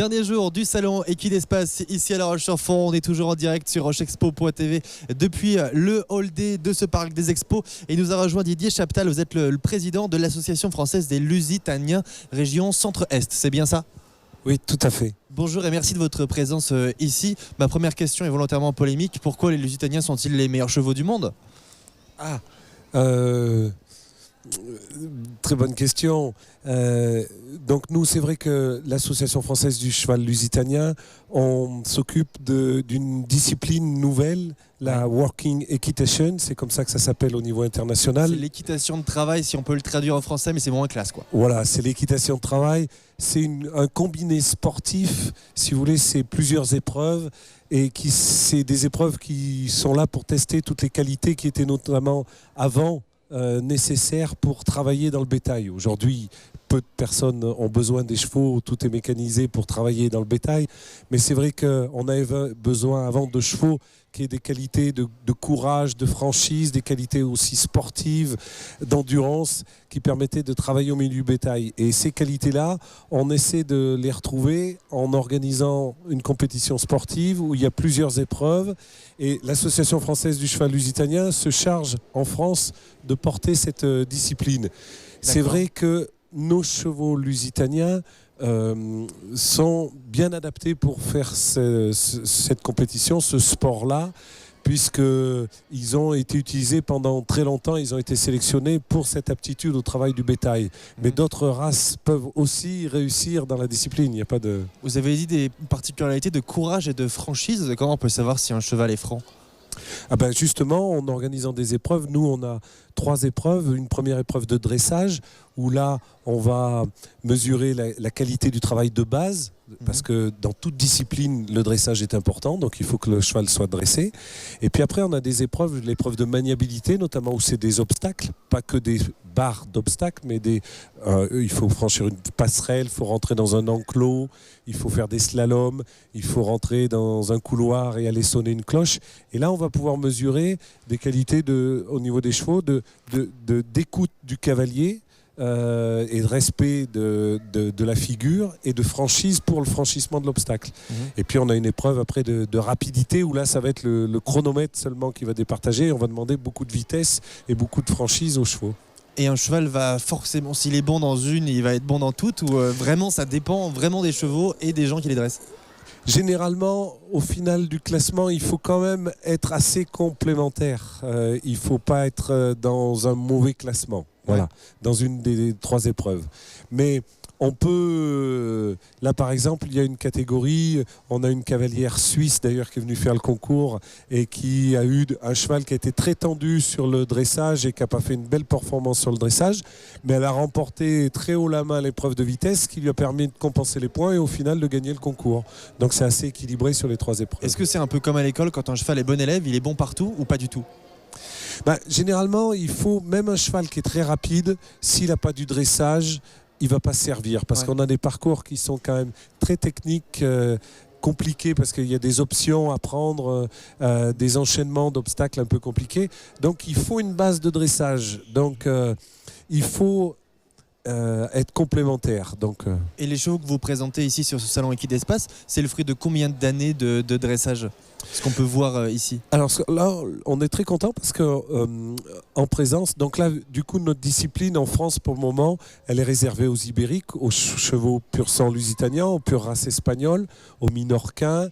Dernier jour du salon Equidespace ici à La Roche-sur-Fonds. On est toujours en direct sur rochexpo.tv depuis le hall D de ce parc des expos. Et nous a rejoint Didier Chaptal. Vous êtes le président de l'Association française des Lusitaniens, région Centre-Est. C'est bien ça ? Oui, tout à fait. Bonjour et merci de votre présence ici. Ma première question est volontairement polémique. Pourquoi les Lusitaniens sont-ils les meilleurs chevaux du monde ? Très bonne question. Donc nous, c'est vrai que l'Association française du cheval lusitanien, on s'occupe d'une discipline nouvelle, la Working Equitation, c'est comme ça que ça s'appelle au niveau international. C'est l'équitation de travail, si on peut le traduire en français, mais c'est moins classe, quoi. Voilà, c'est l'équitation de travail. C'est un combiné sportif, si vous voulez, c'est plusieurs épreuves. Et c'est des épreuves qui sont là pour tester toutes les qualités qui étaient notamment avant nécessaires pour travailler dans le bétail. Aujourd'hui, peu de personnes ont besoin des chevaux, tout est mécanisé pour travailler dans le bétail. Mais c'est vrai qu'on avait besoin avant de chevaux qui aient des qualités de courage, de franchise, des qualités aussi sportives, d'endurance, qui permettaient de travailler au milieu du bétail. Et ces qualités-là, on essaie de les retrouver en organisant une compétition sportive où il y a plusieurs épreuves. Et l'Association française du cheval lusitanien se charge en France de porter cette discipline. C'est vrai que nos chevaux lusitaniens sont bien adaptés pour faire cette compétition, ce sport-là, puisqu'ils ont été utilisés pendant très longtemps, ils ont été sélectionnés pour cette aptitude au travail du bétail. Mais d'autres races peuvent aussi réussir dans la discipline. Il n'y a pas de... Vous avez dit des particularités de courage et de franchise. Comment on peut savoir si un cheval est franc ? Justement, en organisant des épreuves, nous on a 3 épreuves. Une première épreuve de dressage où là on va mesurer la qualité du travail de base, parce que dans toute discipline le dressage est important, donc il faut que le cheval soit dressé. Et puis après on a des épreuves, l'épreuve de maniabilité notamment, où c'est des obstacles, pas que des barres d'obstacles, mais il faut franchir une passerelle, il faut rentrer dans un enclos, il faut faire des slaloms, il faut rentrer dans un couloir et aller sonner une cloche. Et là on va pouvoir mesurer des qualités au niveau des chevaux, d'écoute du cavalier, et de respect de la figure et de franchise pour le franchissement de l'obstacle. Et puis on a une épreuve après de rapidité où là ça va être le chronomètre seulement qui va départager, et on va demander beaucoup de vitesse et beaucoup de franchise aux chevaux. Et un cheval va forcément, s'il est bon dans une, il va être bon dans toutes, ou vraiment ça dépend vraiment des chevaux et des gens qui les dressent ? Généralement, au final du classement, il faut quand même être assez complémentaire. Il ne faut pas être dans un mauvais classement. Voilà, dans une des 3 épreuves. Mais on peut... Là, par exemple, il y a une catégorie, on a une cavalière suisse, d'ailleurs, qui est venue faire le concours et qui a eu un cheval qui a été très tendu sur le dressage et qui n'a pas fait une belle performance sur le dressage. Mais elle a remporté très haut la main l'épreuve de vitesse, qui lui a permis de compenser les points et au final de gagner le concours. Donc c'est assez équilibré sur les 3 épreuves. Est-ce que c'est un peu comme à l'école, quand un cheval est bon élève, il est bon partout ou pas du tout ? Généralement, il faut, même un cheval qui est très rapide, s'il n'a pas du dressage, il ne va pas servir. Parce qu'on a des parcours qui sont quand même très techniques, compliqués, parce qu'il y a des options à prendre, des enchaînements d'obstacles un peu compliqués. Donc il faut une base de dressage. Donc il faut être complémentaire. Et les chevaux que vous présentez ici sur ce salon Equidespace, c'est le fruit de combien d'années de dressage ? Ce qu'on peut voir ici. Alors là, on est très content parce que en présence, donc là, du coup, notre discipline en France pour le moment, elle est réservée aux ibériques, aux chevaux pur sang lusitaniens, aux pure race espagnole, aux minorquins,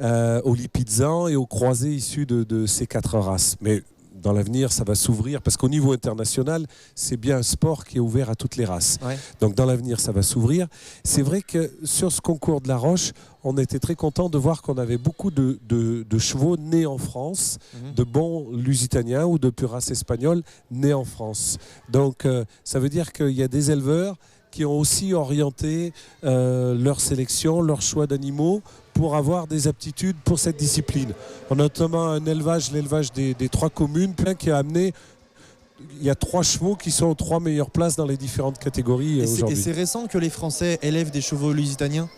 aux lipizzans et aux croisés issus de ces 4 races. Mais dans l'avenir, ça va s'ouvrir parce qu'au niveau international, c'est bien un sport qui est ouvert à toutes les races. Donc dans l'avenir, ça va s'ouvrir. C'est vrai que sur ce concours de La Roche, on était très content de voir qu'on avait beaucoup de chevaux nés en France, de bons lusitaniens ou de pure race espagnole nés en France. Donc ça veut dire qu'il y a des éleveurs qui ont aussi orienté leur sélection, leur choix d'animaux pour avoir des aptitudes pour cette discipline. On a notamment un élevage, l'élevage des 3 communes, qui a amené... Il y a 3 chevaux qui sont aux 3 meilleures places dans les différentes catégories aujourd'hui. Et c'est récent que les Français élèvent des chevaux lusitaniens ?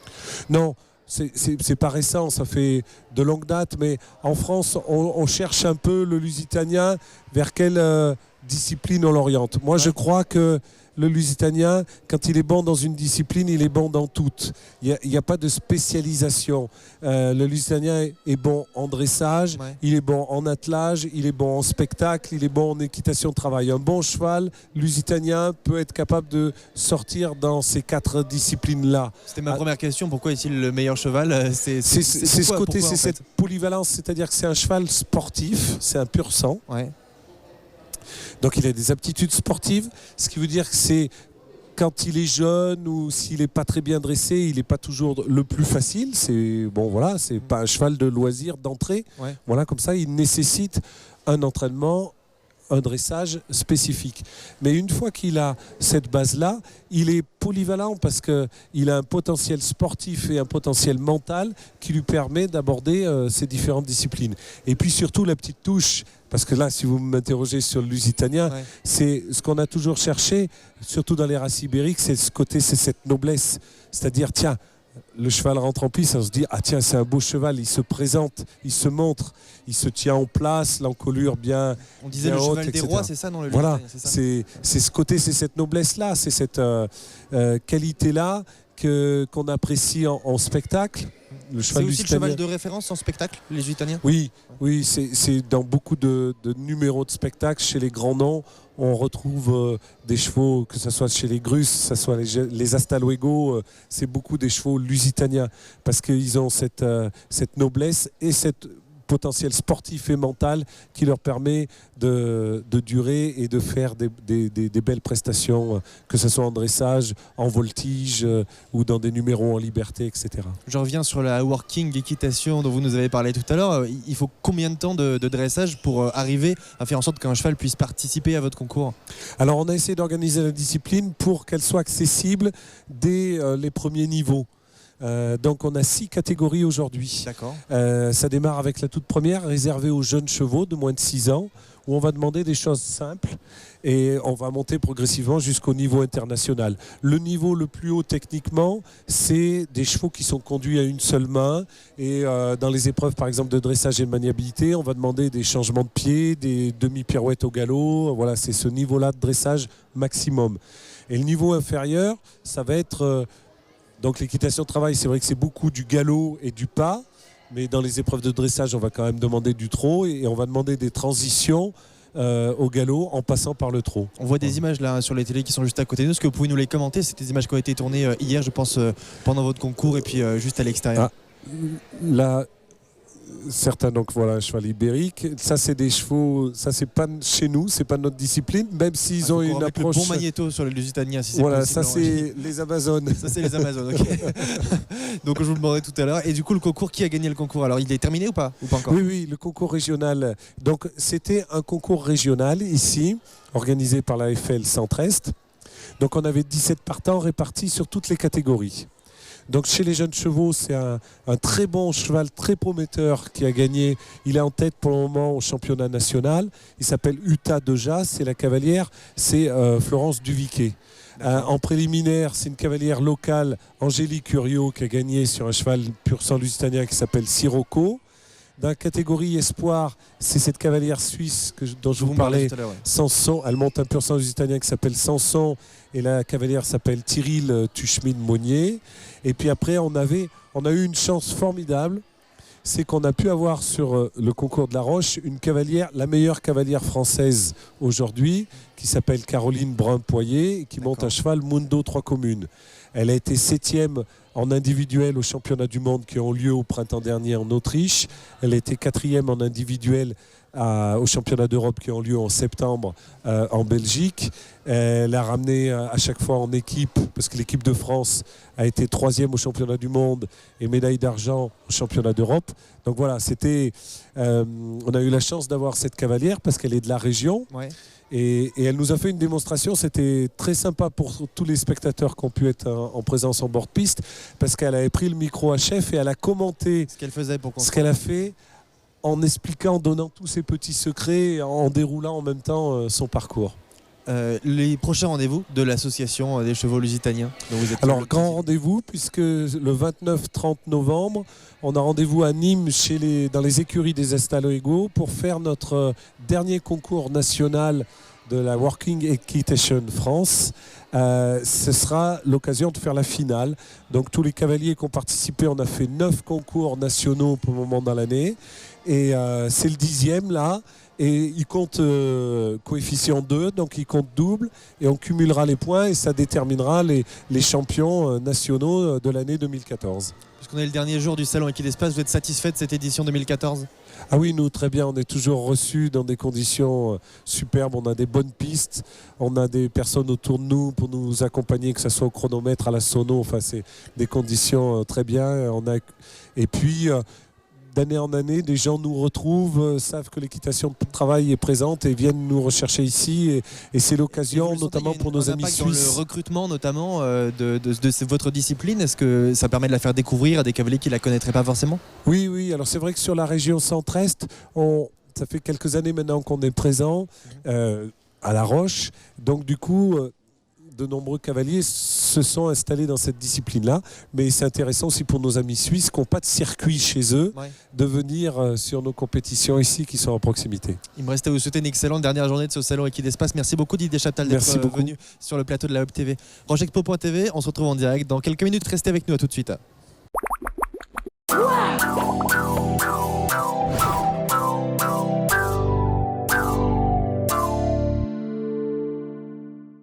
Non, c'est pas récent, ça fait de longue date, mais en France, on cherche un peu le lusitanien vers quel discipline on l'oriente. Moi, je crois que le Lusitanien, quand il est bon dans une discipline, il est bon dans toutes. Il n'y a pas de spécialisation. Le Lusitanien est bon en dressage, il est bon en attelage, il est bon en spectacle, il est bon en équitation de travail. Un bon cheval lusitanien peut être capable de sortir dans ces 4 disciplines-là. C'était ma première question. Pourquoi est-il le meilleur cheval? C'est ce côté, c'est cette polyvalence, c'est-à-dire que c'est un cheval sportif, c'est un pur sang. Ouais. Donc il a des aptitudes sportives, ce qui veut dire que c'est quand il est jeune ou s'il n'est pas très bien dressé, il n'est pas toujours le plus facile. C'est pas un cheval de loisir d'entrée. Ouais. Voilà, comme ça, il nécessite un entraînement, un dressage spécifique. Mais une fois qu'il a cette base-là, il est polyvalent parce qu'il a un potentiel sportif et un potentiel mental qui lui permet d'aborder ces différentes disciplines. Et puis surtout la petite touche, parce que là, si vous m'interrogez sur le Lusitanien, c'est ce qu'on a toujours cherché, surtout dans les races ibériques, c'est cette noblesse. C'est-à-dire, tiens, le cheval rentre en piste, on se dit, ah tiens, c'est un beau cheval, il se présente, il se montre, il se tient en place, l'encolure bien. On disait bien le cheval des rois, c'est ça, non, le Voilà, c'est ce côté, c'est cette noblesse-là, c'est cette qualité-là qu'on apprécie en spectacle. C'est aussi le cheval de référence en spectacle, les Lusitaniens? Oui, c'est dans beaucoup de numéros de spectacle, chez les grands noms, on retrouve des chevaux, que ce soit chez les Grusses, que ce soit les Hasta-Luego, c'est beaucoup des chevaux lusitaniens, parce qu'ils ont cette noblesse et cette potentiel sportif et mental qui leur permet de durer et de faire des belles prestations, que ce soit en dressage, en voltige ou dans des numéros en liberté, etc. Je reviens sur la working équitation dont vous nous avez parlé tout à l'heure. Il faut combien de temps de dressage pour arriver à faire en sorte qu'un cheval puisse participer à votre concours? Alors on a essayé d'organiser la discipline pour qu'elle soit accessible dès les premiers niveaux. Donc on a 6 catégories aujourd'hui. Ça démarre avec la toute première, réservée aux jeunes chevaux de moins de 6 ans, où on va demander des choses simples et on va monter progressivement jusqu'au niveau international. Le niveau le plus haut techniquement, c'est des chevaux qui sont conduits à une seule main, et dans les épreuves par exemple de dressage et de maniabilité, on va demander des changements de pied, des demi-pirouettes au galop. Voilà, c'est ce niveau-là de dressage maximum. Et le niveau inférieur, ça va être... Donc l'équitation de travail, c'est vrai que c'est beaucoup du galop et du pas, mais dans les épreuves de dressage, on va quand même demander du trot et on va demander des transitions au galop en passant par le trot. On voit des images là sur les télés qui sont juste à côté de nous. Est-ce que vous pouvez nous les commenter? C'est des images qui ont été tournées hier, je pense, pendant votre concours et puis juste à l'extérieur. Là, certains, donc voilà, un cheval ibérique. Ça, c'est des chevaux, ça, c'est pas chez nous, c'est pas notre discipline, même s'ils ont une approche. Le bon magnéto sur le Lusitanien, si c'est voilà, possible. Ça, c'est les Amazones. Ça, c'est les Amazones, ok. Donc, je vous le demanderai tout à l'heure. Et du coup, le concours, qui a gagné le concours? Alors, il est terminé ou pas encore? Oui, le concours régional. Donc, c'était un concours régional ici, organisé par la FL Centre-Est. Donc, on avait 17 partants répartis sur toutes les catégories. Donc chez les jeunes chevaux, c'est un très bon cheval, très prometteur qui a gagné. Il est en tête pour le moment au championnat national. Il s'appelle Uta Deja, c'est la cavalière, c'est Florence Duviquet. En préliminaire, c'est une cavalière locale, Angélique Curio, qui a gagné sur un cheval pur sang lusitanien qui s'appelle Sirocco. Dans la catégorie espoir, c'est cette cavalière suisse dont je vous parlais, Sanson. Elle monte un pur sang lusitanien qui s'appelle Sanson, et la cavalière s'appelle Tyril Tuchemine-Monnier. Et puis après, on a eu une chance formidable, c'est qu'on a pu avoir sur le concours de la Roche une cavalière, la meilleure cavalière française aujourd'hui, qui s'appelle Caroline Brun-Poyer, et qui monte un cheval Mundo 3 communes. Elle a été 7e en individuel au championnat du monde qui ont lieu au printemps dernier en Autriche. Elle a été 4e en individuel au championnat d'Europe qui ont lieu en septembre en Belgique. Elle a ramené à chaque fois en équipe, parce que l'équipe de France a été 3e au championnat du monde et médaille d'argent au championnat d'Europe. Donc voilà, on a eu la chance d'avoir cette cavalière parce qu'elle est de la région. Ouais. Et elle nous a fait une démonstration, c'était très sympa pour tous les spectateurs qui ont pu être en présence en bord de piste, parce qu'elle avait pris le micro à chef et elle a commenté ce qu'elle a fait, en expliquant, en donnant tous ses petits secrets, en déroulant en même temps son parcours. Les prochains rendez-vous de l'association des chevaux lusitaniens dont vous êtes... Alors, grand rendez-vous, puisque le 29-30 novembre, on a rendez-vous à Nîmes dans les écuries des Hasta-Luego pour faire notre dernier concours national de la Working Equitation France. Ce sera l'occasion de faire la finale. Donc tous les cavaliers qui ont participé, on a fait 9 concours nationaux pour le moment dans l'année. Et c'est le 10e là. Et il compte coefficient 2, donc il compte double. Et on cumulera les points et ça déterminera les champions nationaux de l'année 2014. Puisqu'on est le dernier jour du salon Equidespace, vous êtes satisfait de cette édition 2014 ? Ah oui, nous très bien, on est toujours reçus dans des conditions superbes, on a des bonnes pistes, on a des personnes autour de nous pour nous accompagner, que ce soit au chronomètre, à la sono, enfin c'est des conditions très bien. Et puis d'année en année, des gens nous retrouvent, savent que l'équitation de travail est présente et viennent nous rechercher ici. Et c'est l'occasion, notamment pour nos amis suisses. Dans le recrutement, notamment, de votre discipline, est-ce que ça permet de la faire découvrir à des cavaliers qui ne la connaîtraient pas forcément ? Oui, oui. Alors c'est vrai que sur la région centre-est, ça fait quelques années maintenant qu'on est présent à La Roche. Donc du coup, de nombreux cavaliers se sont installés dans cette discipline-là. Mais c'est intéressant aussi pour nos amis suisses qui n'ont pas de circuit chez eux, de venir sur nos compétitions ici qui sont à proximité. Il me reste à vous souhaiter une excellente dernière journée de ce salon Equidespace. Merci beaucoup Didier Chaptal d'être venu sur le plateau de la Hub TV. RocheExpo.tv, on se retrouve en direct dans quelques minutes. Restez avec nous, à tout de suite.